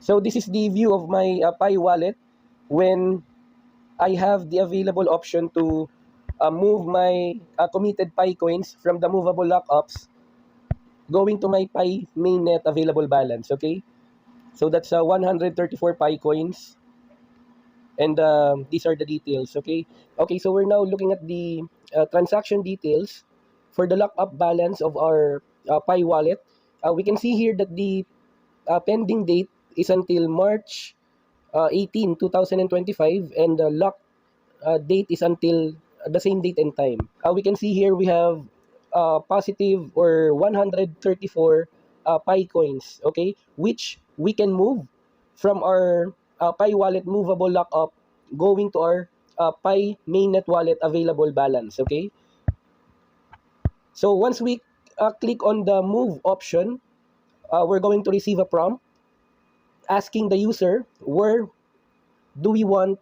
So this is the view of my Pi wallet when I have the available option to move my committed Pi coins from the movable lockups going to my Pi mainnet available balance. Okay, so that's 134 Pi coins, and these are the details. Okay, so we're now looking at the transaction details for the lockup balance of our Pi wallet. We can see here that the pending date is until March 18, 2025, and the lock date is until the same date and time. We can see here we have positive or 134 Pi coins, okay, which we can move from our Pi wallet movable lockup going to our Pi mainnet wallet available balance, okay. So once we click on the move option, we're going to receive a prompt asking the user where do we want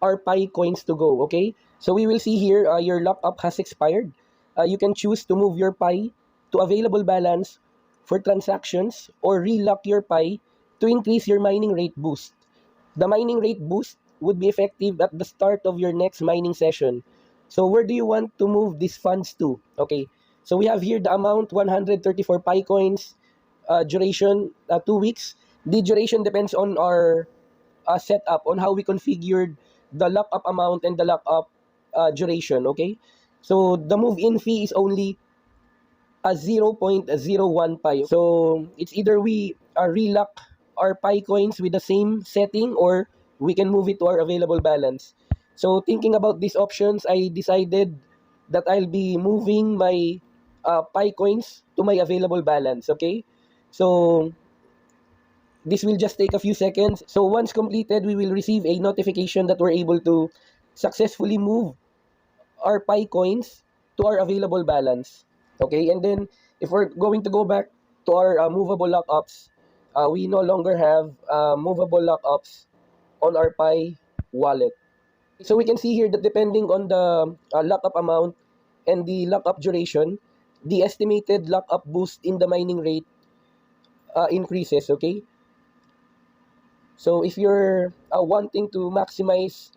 our Pi coins to go, okay? So we will see here your lockup has expired. You can choose to move your Pi to available balance for transactions or relock your Pi to increase your mining rate boost. The mining rate boost would be effective at the start of your next mining session. So where do you want to move these funds to? Okay, so we have here the amount 134 Pi coins, duration 2 weeks. The duration depends on our setup, on how we configured the lockup amount and the lockup duration, okay? So the move-in fee is only 0.01 Pi. So it's either we relock our Pi coins with the same setting or we can move it to our available balance. So thinking about these options, I decided that I'll be moving my Pi coins to my available balance, okay? So this will just take a few seconds. So once completed, we will receive a notification that we're able to successfully move our Pi coins to our available balance. Okay, and then if we're going to go back to our movable lockups, we no longer have movable lockups on our Pi wallet. So we can see here that depending on the lockup amount and the lockup duration, the estimated lockup boost in the mining rate increases, okay? So if you're wanting to maximize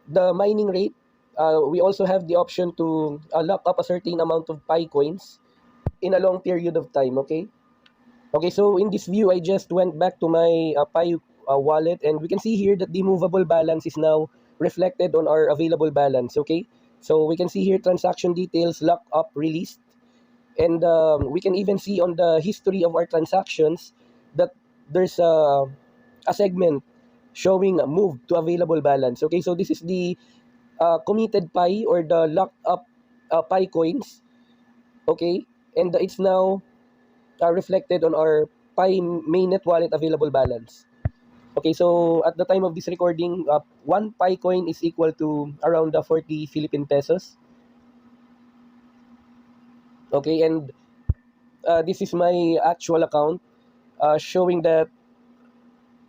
the mining rate, we also have the option to lock up a certain amount of Pi coins in a long period of time, okay? Okay, so in this view, I just went back to my Pi wallet, and we can see here that the movable balance is now reflected on our available balance, okay? So we can see here transaction details, lock up, released, and we can even see on the history of our transactions that there's a segment showing move to available balance. Okay, so this is the committed Pi or the locked up Pi coins. Okay, and it's now reflected on our Pi mainnet wallet available balance. Okay, so at the time of this recording, one Pi coin is equal to around 40 Philippine pesos. Okay, and this is my actual account showing that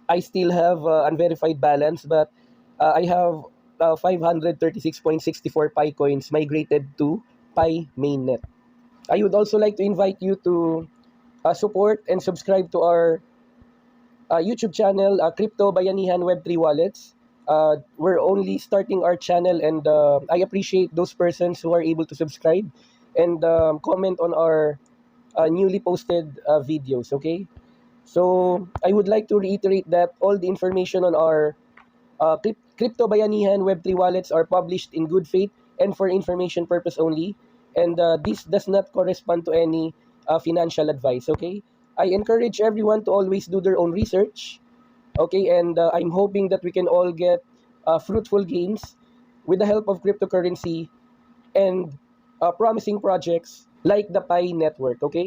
I still have unverified balance, but I have 536.64 Pi coins migrated to Pi mainnet. I would also like to invite you to support and subscribe to our YouTube channel, Crypto Bayanihan Web3 Wallets. We're only starting our channel, and I appreciate those persons who are able to subscribe and comment on our newly posted videos, okay? So I would like to reiterate that all the information on our Crypto Bayanihan Web3 wallets are published in good faith and for information purpose only. And this does not correspond to any financial advice, okay? I encourage everyone to always do their own research, okay? And I'm hoping that we can all get fruitful gains with the help of cryptocurrency and promising projects like the Pi network, okay?